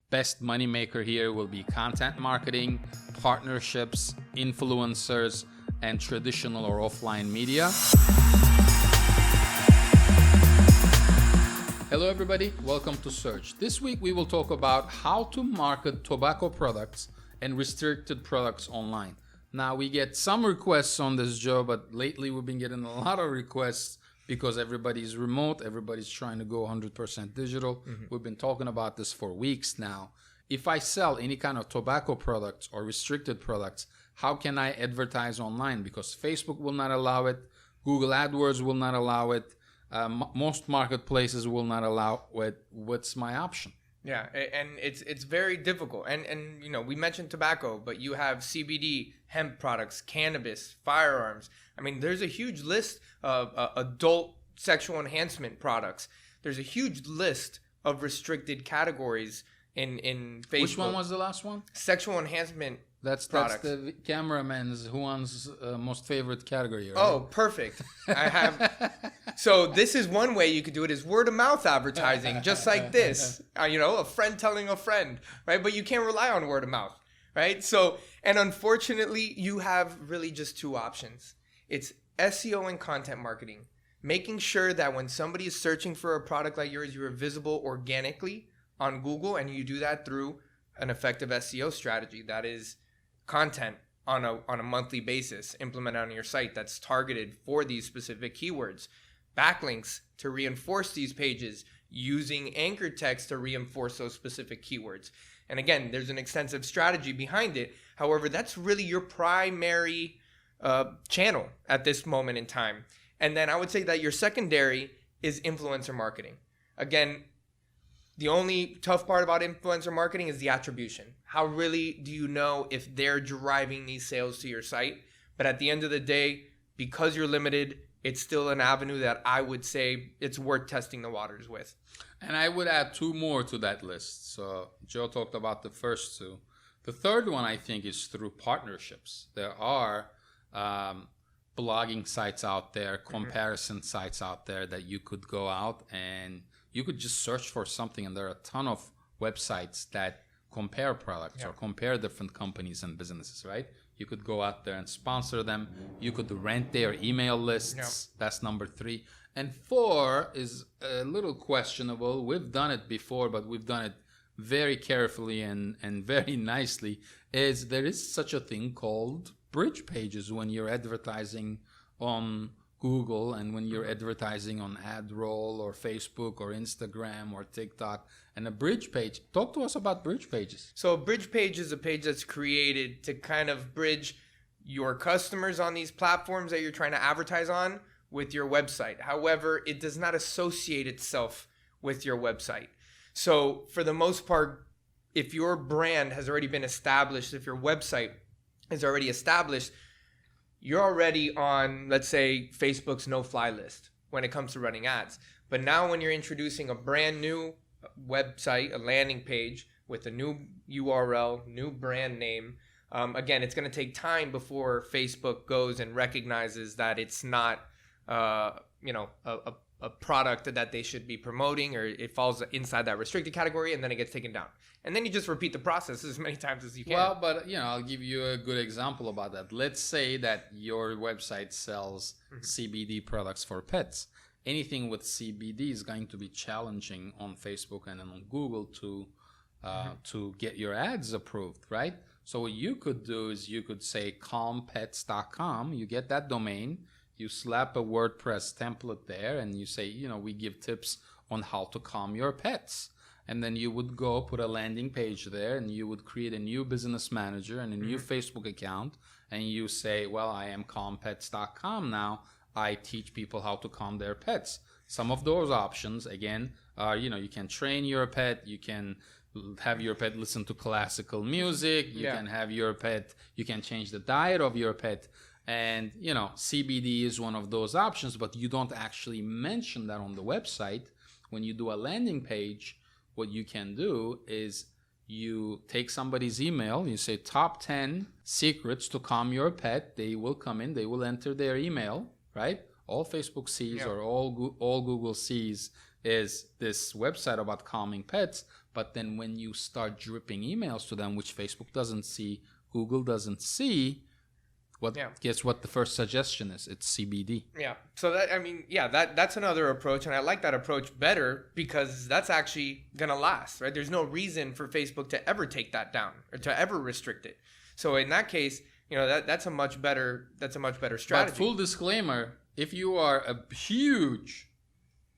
best moneymaker here will be content marketing, partnerships, influencers, and traditional or offline media. Hello everybody, welcome to Search. This week we will talk about how to market tobacco products and restricted products online. Now we get some requests on this, Joe, but lately we've been getting a lot of requests because everybody's remote, everybody's trying to go 100% digital. We've been talking about this for weeks now. If I sell any kind of tobacco products or restricted products, how can I advertise online? Because Facebook will not allow it, Google AdWords will not allow it, most marketplaces will not allow it. What's my option? Yeah, and it's very difficult. And you know, we mentioned tobacco, but you have CBD, hemp products, cannabis, firearms. I mean, there's a huge list of adult sexual enhancement products. There's a huge list of restricted categories in Facebook. Which one was the last one? Sexual enhancement. That's the cameraman's who's most favorite category, right? Oh, perfect. I have. So this is one way you could do it, is word of mouth advertising, just like this. You know, a friend telling a friend, right? But you can't rely on word of mouth, right? So, and unfortunately, you have really just two options. It's SEO and content marketing, making sure that when somebody is searching for a product like yours, you're visible organically on Google, and you do that through an effective SEO strategy that is content on a monthly basis implemented on your site that's targeted for these specific keywords, backlinks to reinforce these pages, using anchor text to reinforce those specific keywords. And again, there's an extensive strategy behind it. However, that's really your primary channel at this moment in time. And then I would say that your secondary is influencer marketing. Again, the only tough part about influencer marketing is the attribution. How really do you know if they're driving these sales to your site? But at the end of the day, because you're limited, it's still an avenue that I would say it's worth testing the waters with. And I would add two more to that list. So Joe talked about the first two. The third one, I think, is through partnerships. There are blogging sites out there, comparison sites out there that you could go out and you could just search for something, and there are a ton of websites that compare products or compare different companies and businesses, right? You could go out there and sponsor them. You could rent their email lists. That's number 3. And 4 is a little questionable. We've done it before, but we've done it very carefully and very nicely, is there is such a thing called bridge pages when you're advertising on Google and when you're advertising on AdRoll or Facebook or Instagram or TikTok. And a bridge page, talk to us about bridge pages. So a bridge page is a page that's created to kind of bridge your customers on these platforms that you're trying to advertise on with your website. However, it does not associate itself with your website. So for the most part, if your brand has already been established, if your website is already established, you're already on, let's say, Facebook's no-fly list when it comes to running ads. But now when you're introducing a brand new website, a landing page with a new URL, new brand name, again, it's going to take time before Facebook goes and recognizes that it's not, a product that they should be promoting, or it falls inside that restricted category, and then it gets taken down. And then you just repeat the process as many times as you can. Well, but I'll give you a good example about that. Let's say that your website sells CBD products for pets. Anything with CBD is going to be challenging on Facebook and on Google to get your ads approved, right? So what you could do is you could say calmpets.com. You get that domain. You slap a WordPress template there and you say, we give tips on how to calm your pets. And then you would go put a landing page there and you would create a new business manager and a new Facebook account. And you say, well, I am calmpets.com now. I teach people how to calm their pets. Some of those options, again, are, you can train your pet. You can have your pet listen to classical music. You can have your pet, you can change the diet of your pet. And, CBD is one of those options, but you don't actually mention that on the website. When you do a landing page, what you can do is you take somebody's email, you say top 10 secrets to calm your pet. They will come in, they will enter their email, right? All Facebook sees or all Google sees is this website about calming pets, but then when you start dripping emails to them, which Facebook doesn't see, Google doesn't see, guess what the first suggestion is? It's CBD. Yeah. So that's another approach, and I like that approach better because that's actually gonna last, right? There's no reason for Facebook to ever take that down or to ever restrict it. So in that case, that's a much better strategy. But full disclaimer, if you are a huge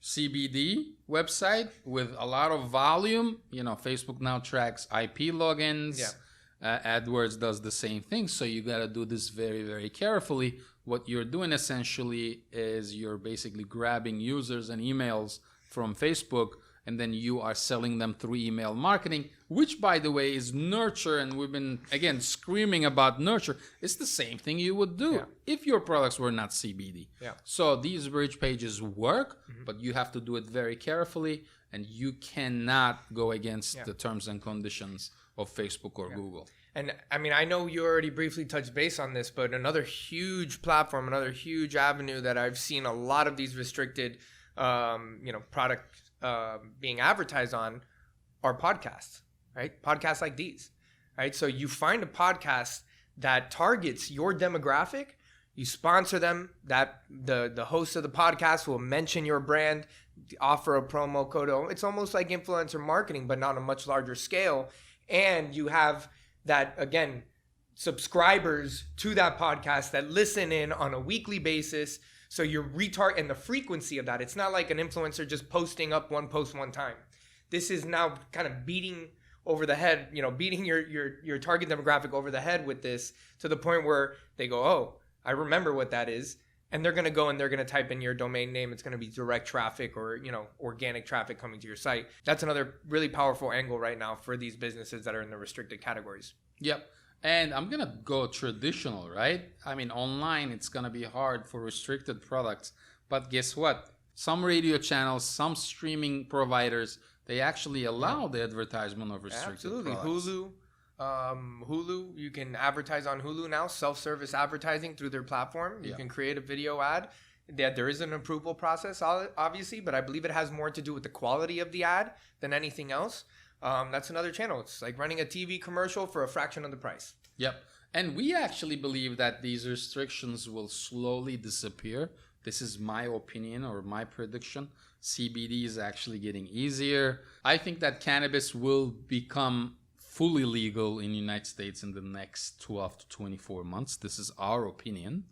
CBD website with a lot of volume, Facebook now tracks IP logins. Yeah. AdWords does the same thing. So you got to do this very, very carefully. What you're doing essentially is you're basically grabbing users and emails from Facebook, and then you are selling them through email marketing, which, by the way, is nurture. And we've been, again, screaming about nurture. It's the same thing you would do if your products were not CBD. Yeah. So these bridge pages work, but you have to do it very carefully, and you cannot go against the terms and conditions of Facebook or Google. And I know you already briefly touched base on this, but another huge platform, another huge avenue that I've seen a lot of these restricted, products being advertised on are podcasts, right? Podcasts like these, right? So you find a podcast that targets your demographic, you sponsor them, that the host of the podcast will mention your brand, offer a promo code. It's almost like influencer marketing, but not on a much larger scale. And you have that, again, subscribers to that podcast that listen in on a weekly basis. So you're and the frequency of that. It's not like an influencer just posting up one post one time. This is now kind of beating over the head, beating your target demographic over the head with this to the point where they go, oh, I remember what that is. And they're going to go and they're going to type in your domain name. It's going to be direct traffic or, organic traffic coming to your site. That's another really powerful angle right now for these businesses that are in the restricted categories. Yep. And I'm going to go traditional, right? Online, it's going to be hard for restricted products. But guess what? Some radio channels, some streaming providers, they actually allow the advertisement of restricted products. Hulu, you can advertise on Hulu now, self-service advertising through their platform. You can create a video ad. There is an approval process, obviously, but I believe it has more to do with the quality of the ad than anything else. That's another channel. It's like running a TV commercial for a fraction of the price. Yep. And we actually believe that these restrictions will slowly disappear. This is my opinion or my prediction. CBD is actually getting easier. I think that cannabis will become fully legal in the United States in the next 12 to 24 months. This is our opinion.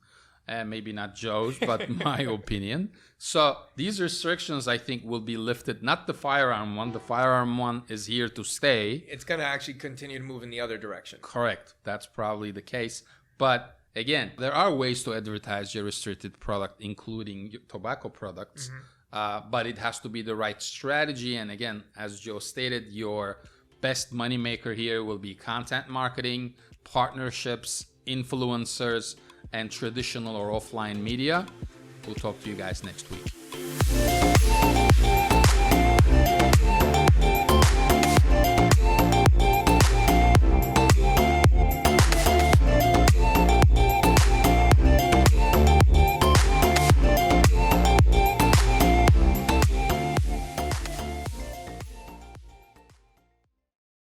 Maybe not Joe's, but my opinion. So these restrictions, I think, will be lifted. Not the firearm one. The firearm one is here to stay. It's going to actually continue to move in the other direction. Correct. That's probably the case. But again, there are ways to advertise your restricted product, including tobacco products. But it has to be the right strategy. And again, as Joe stated, your best moneymaker here will be content marketing, partnerships, influencers, and traditional or offline media. We'll talk to you guys next week.